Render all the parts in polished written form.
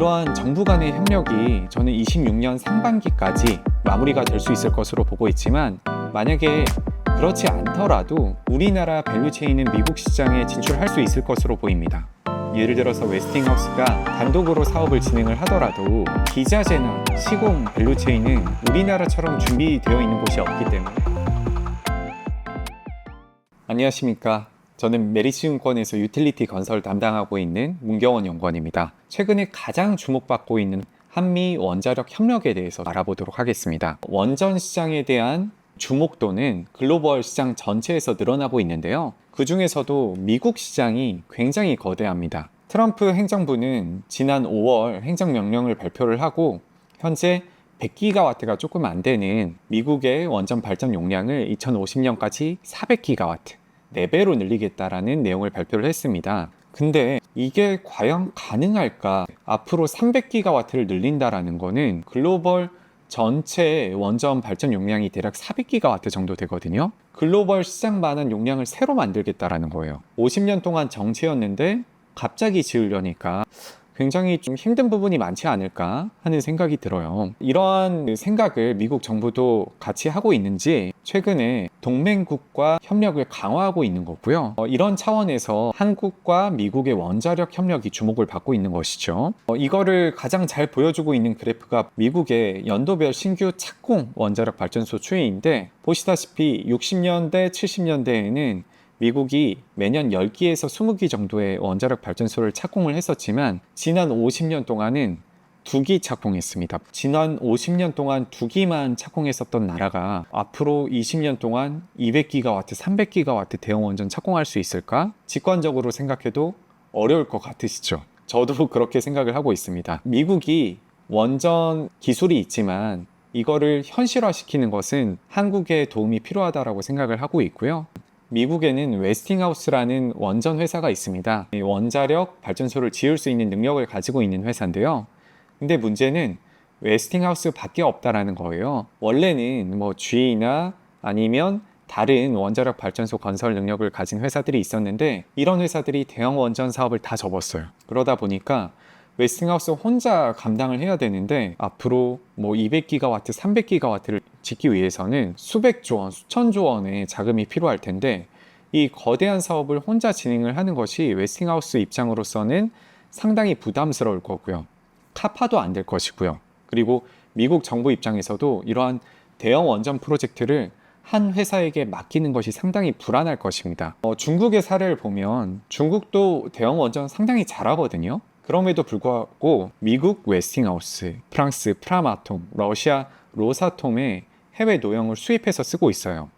이러한 정부 간의 협력이 저는 26년 상반기까지 마무리가 될 수 있을 것으로 보고 있지만, 만약에 그렇지 않더라도 우리나라 밸류체인은 미국 시장에 진출할 수 있을 것으로 보입니다. 예를 들어서 웨스팅하우스가 단독으로 사업을 진행을 하더라도 기자재나 시공 밸류체인은 우리나라처럼 준비되어 있는 곳이 없기 때문에. 안녕하십니까. 저는 메리츠증권에서 유틸리티 건설 담당하고 있는 문경원 연구원입니다. 최근에 가장 주목받고 있는 한미 원자력 협력에 대해서 알아보도록 하겠습니다. 원전 시장에 대한 주목도는 글로벌 시장 전체에서 늘어나고 있는데요. 그 중에서도 미국 시장이 굉장히 거대합니다. 트럼프 행정부는 지난 5월 행정명령을 발표를 하고 현재 100기가와트가 조금 안 되는 미국의 원전 발전 용량을 2050년까지 400기가와트, 4배로 늘리겠다라는 내용을 발표를 했습니다. 근데 이게 과연 가능할까? 앞으로 300기가와트를 늘린다라는 거는 글로벌 전체 원전 발전 용량이 대략 400기가와트 정도 되거든요. 글로벌 시장만한 용량을 새로 만들겠다라는 거예요. 50년 동안 정체였는데 갑자기 지으려니까 굉장히 좀 힘든 부분이 많지 않을까 하는 생각이 들어요. 이러한 생각을 미국 정부도 같이 하고 있는지 최근에 동맹국과 협력을 강화하고 있는 거고요. 이런 차원에서 한국과 미국의 원자력 협력이 주목을 받고 있는 것이죠. 이거를 가장 잘 보여주고 있는 그래프가 미국의 연도별 신규 착공 원자력 발전소 추이인데, 보시다시피 60년대, 70년대에는 미국이 매년 10기에서 20기 정도의 원자력 발전소를 착공을 했었지만 지난 50년 동안은 2기 착공했습니다. 지난 50년 동안 2기만 착공했었던 나라가 앞으로 20년 동안 200기가와트, 300기가와트 대형 원전 착공할 수 있을까? 직관적으로 생각해도 어려울 것 같으시죠? 저도 그렇게 생각을 하고 있습니다. 미국이 원전 기술이 있지만 이거를 현실화시키는 것은 한국의 도움이 필요하다고 생각을 하고 있고요. 미국에는 웨스팅하우스라는 원전 회사가 있습니다. 원자력 발전소를 지을 수 있는 능력을 가지고 있는 회사인데요. 근데 문제는 웨스팅하우스 밖에 없다라는 거예요. 원래는 GE나 아니면 다른 원자력 발전소 건설 능력을 가진 회사들이 있었는데 이런 회사들이 대형 원전 사업을 다 접었어요. 그러다 보니까 웨스팅하우스 혼자 감당을 해야 되는데 앞으로 200기가와트, 300기가와트를 짓기 위해서는 수백조 원, 수천조 원의 자금이 필요할 텐데 이 거대한 사업을 혼자 진행을 하는 것이 웨스팅하우스 입장으로서는 상당히 부담스러울 거고요. 카파도 안 될 것이고요. 그리고 미국 정부 입장에서도 이러한 대형 원전 프로젝트를 한 회사에게 맡기는 것이 상당히 불안할 것입니다. 중국의 사례를 보면 중국도 대형 원전 상당히 잘하거든요. 그럼에도 불구하고 미국 웨스팅하우스, 프랑스 프라마톰, 러시아 로사톰의 해외 노형을 수입해서 쓰고 있어요.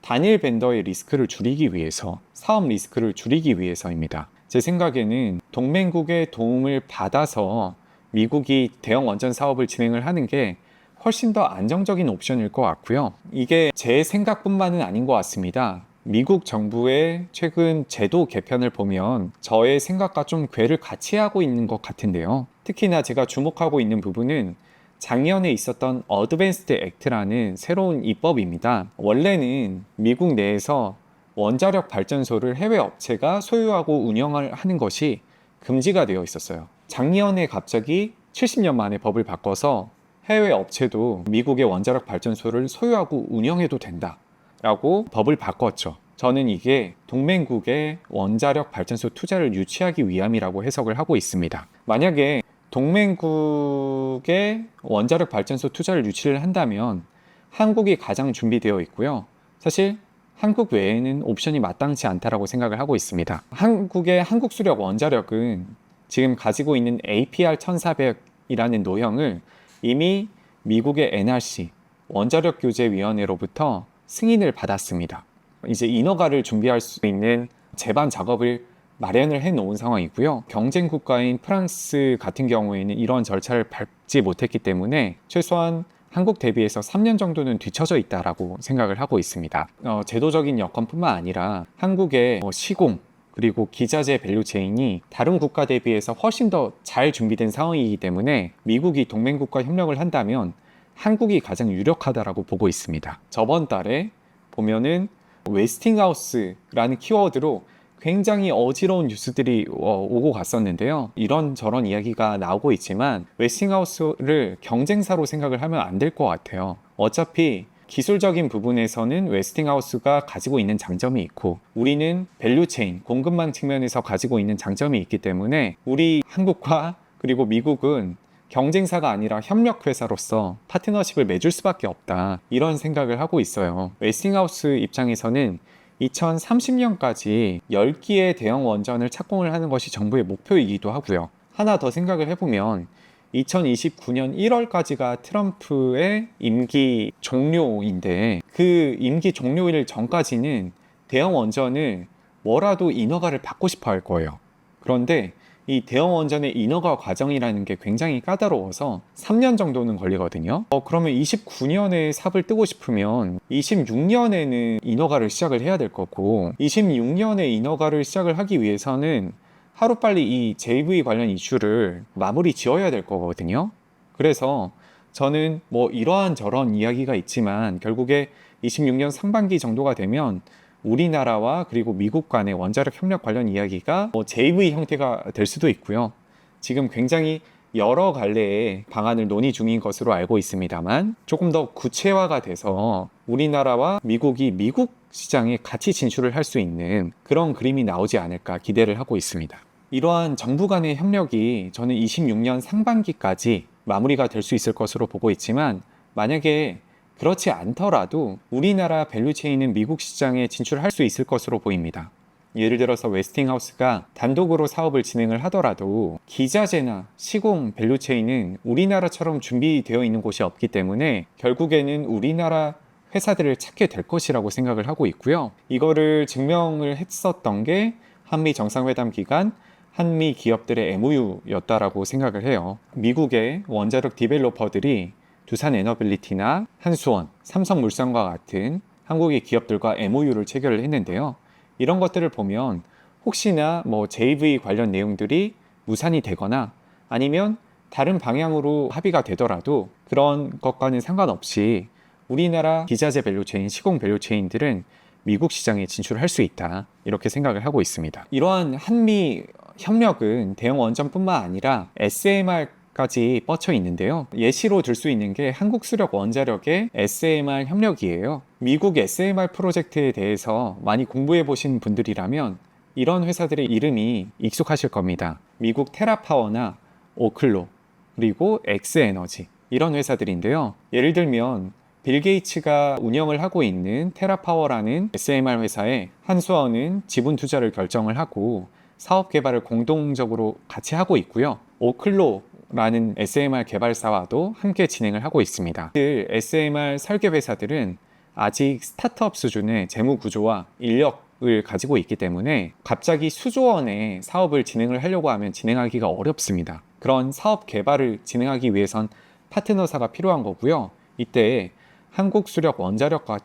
단일 벤더의 리스크를 줄이기 위해서, 사업 리스크를 줄이기 위해서입니다. 제 생각에는 동맹국의 도움을 받아서 미국이 대형 원전 사업을 진행을 하는 게 훨씬 더 안정적인 옵션일 것 같고요. 이게 제 생각뿐만은 아닌 것 같습니다. 미국 정부의 최근 제도 개편을 보면 저의 생각과 좀 궤를 같이 하고 있는 것 같은데요. 특히나 제가 주목하고 있는 부분은 작년에 있었던 어드밴스드 액트라는 새로운 입법입니다. 원래는 미국 내에서 원자력 발전소를 해외 업체가 소유하고 운영을 하는 것이 금지가 되어 있었어요. 작년에 갑자기 70년 만에 법을 바꿔서 해외 업체도 미국의 원자력 발전소를 소유하고 운영해도 된다라고 법을 바꿨죠. 저는 이게 동맹국의 원자력 발전소 투자를 유치하기 위함이라고 해석을 하고 있습니다. 만약에 동맹국의 원자력 발전소 투자를 유치를 한다면 한국이 가장 준비되어 있고요. 사실 한국 외에는 옵션이 마땅치 않다라고 생각을 하고 있습니다. 한국의 한국수력 원자력은 지금 가지고 있는 APR 1400이라는 노형을 이미 미국의 NRC 원자력 규제 위원회로부터 승인을 받았습니다. 이제 인허가를 준비할 수 있는 제반 작업을 마련을 해 놓은 상황이고요. 경쟁 국가인 프랑스 같은 경우에는 이런 절차를 밟지 못했기 때문에 최소한 한국 대비해서 3년 정도는 뒤처져 있다라고 생각을 하고 있습니다. 제도적인 여건뿐만 아니라 한국의 시공 그리고 기자재 밸류체인이 다른 국가 대비해서 훨씬 더 잘 준비된 상황이기 때문에 미국이 동맹국과 협력을 한다면 한국이 가장 유력하다라고 보고 있습니다. 저번 달에 보면은 웨스팅하우스라는 키워드로 굉장히 어지러운 뉴스들이 오고 갔었는데요. 이런저런 이야기가 나오고 있지만 웨스팅하우스를 경쟁사로 생각을 하면 안 될 것 같아요. 어차피 기술적인 부분에서는 웨스팅하우스가 가지고 있는 장점이 있고 우리는 밸류체인, 공급망 측면에서 가지고 있는 장점이 있기 때문에 우리 한국과 그리고 미국은 경쟁사가 아니라 협력회사로서 파트너십을 맺을 수밖에 없다, 이런 생각을 하고 있어요. 웨스팅하우스 입장에서는 2030년까지 10기의 대형 원전을 착공을 하는 것이 정부의 목표이기도 하고요. 하나 더 생각을 해보면 2029년 1월까지가 트럼프의 임기 종료인데 그 임기 종료일 전까지는 대형 원전을 뭐라도 인허가를 받고 싶어 할 거예요. 그런데 이 대형 원전의 인허가 과정이라는 게 굉장히 까다로워서 3년 정도는 걸리거든요. 그러면 29년에 삽을 뜨고 싶으면 26년에는 인허가를 시작을 해야 될 거고 26년에 인허가를 시작을 하기 위해서는 하루빨리 이 JV 관련 이슈를 마무리 지어야 될 거거든요. 그래서 저는 뭐 이러한 저런 이야기가 있지만 결국에 26년 상반기 정도가 되면 우리나라와 그리고 미국 간의 원자력 협력 관련 이야기가 JV 형태가 될 수도 있고요. 지금 굉장히 여러 갈래의 방안을 논의 중인 것으로 알고 있습니다만 조금 더 구체화가 돼서 우리나라와 미국이 미국 시장에 같이 진출을 할 수 있는 그런 그림이 나오지 않을까 기대를 하고 있습니다. 이러한 정부 간의 협력이 저는 26년 상반기까지 마무리가 될 수 있을 것으로 보고 있지만 만약에 그렇지 않더라도 우리나라 밸류체인은 미국 시장에 진출할 수 있을 것으로 보입니다. 예를 들어서 웨스팅하우스가 단독으로 사업을 진행을 하더라도 기자재나 시공 밸류체인은 우리나라처럼 준비되어 있는 곳이 없기 때문에 결국에는 우리나라 회사들을 찾게 될 것이라고 생각을 하고 있고요. 이거를 증명을 했었던 게 한미 정상회담 기간 한미 기업들의 MOU였다라고 생각을 해요. 미국의 원자력 디벨로퍼들이 두산 에너빌리티나 한수원, 삼성물산과 같은 한국의 기업들과 MOU를 체결을 했는데요. 이런 것들을 보면 혹시나 JV 관련 내용들이 무산이 되거나 아니면 다른 방향으로 합의가 되더라도 그런 것과는 상관없이 우리나라 기자재 밸류체인, 시공 밸류체인들은 미국 시장에 진출할 수 있다, 이렇게 생각을 하고 있습니다. 이러한 한미 협력은 대형 원전뿐만 아니라 SMR 까지 뻗쳐 있는데요. 예시로 들 수 있는 게 한국수력 원자력의 SMR 협력이에요. 미국 SMR 프로젝트에 대해서 많이 공부해 보신 분들이라면 이런 회사들의 이름이 익숙하실 겁니다. 미국 테라파워나 오클로, 그리고 엑스에너지, 이런 회사들인데요. 예를 들면 빌 게이츠가 운영을 하고 있는 테라파워라는 SMR 회사에 한수원은 지분 투자를 결정을 하고 사업 개발을 공동적으로 같이 하고 있고요. 오클로 라는 SMR 개발사와도 함께 진행을 하고 있습니다. SMR 설계 회사들은 아직 스타트업 수준의 재무 구조와 인력을 가지고 있기 때문에 갑자기 수조 원의 사업을 진행을 하려고 하면 진행하기가 어렵습니다. 그런 사업 개발을 진행하기 위해선 파트너사가 필요한 거고요. 이때 한국수력 원자력과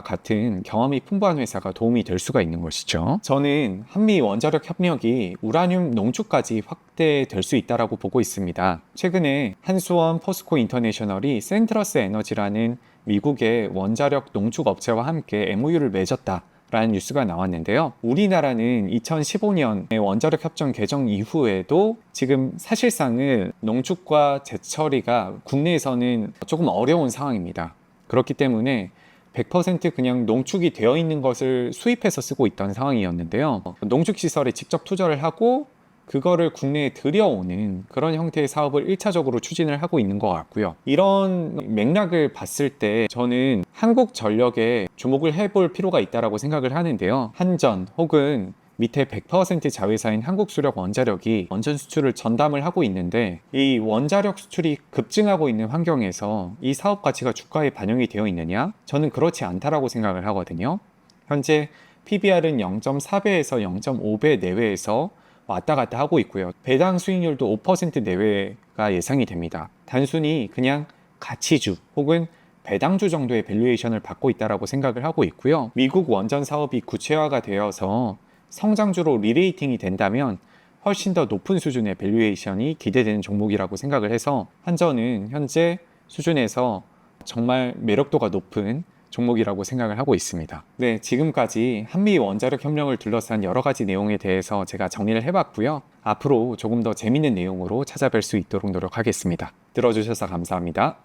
같은 경험이 풍부한 회사가 도움이 될 수가 있는 것이죠. 저는 한미 원자력 협력이 우라늄 농축까지 확대될 수 있다고 보고 있습니다. 최근에 한수원 포스코 인터내셔널이 센트러스 에너지라는 미국의 원자력 농축 업체와 함께 MOU를 맺었다 라는 뉴스가 나왔는데요. 우리나라는 2015년에 원자력 협정 개정 이후에도 지금 사실상은 농축과 재처리가 국내에서는 조금 어려운 상황입니다. 그렇기 때문에 100% 그냥 농축이 되어 있는 것을 수입해서 쓰고 있던 상황이었는데요. 농축시설에 직접 투자를 하고 그거를 국내에 들여오는 그런 형태의 사업을 1차적으로 추진을 하고 있는 것 같고요. 이런 맥락을 봤을 때 저는 한국전력에 주목을 해볼 필요가 있다고 생각을 하는데요. 한전 혹은 밑에 100% 자회사인 한국수력 원자력이 원전 수출을 전담을 하고 있는데 이 원자력 수출이 급증하고 있는 환경에서 이 사업 가치가 주가에 반영이 되어 있느냐? 저는 그렇지 않다라고 생각을 하거든요. 현재 PBR은 0.4배에서 0.5배 내외에서 왔다 갔다 하고 있고요. 배당 수익률도 5% 내외가 예상이 됩니다. 단순히 그냥 가치주 혹은 배당주 정도의 밸류에이션을 받고 있다고 생각을 하고 있고요. 미국 원전 사업이 구체화가 되어서 성장주로 리레이팅이 된다면 훨씬 더 높은 수준의 밸류에이션이 기대되는 종목이라고 생각을 해서 한전은 현재 수준에서 정말 매력도가 높은 종목이라고 생각을 하고 있습니다. 네, 지금까지 한미 원자력 협력을 둘러싼 여러 가지 내용에 대해서 제가 정리를 해봤고요. 앞으로 조금 더 재밌는 내용으로 찾아뵐 수 있도록 노력하겠습니다. 들어주셔서 감사합니다.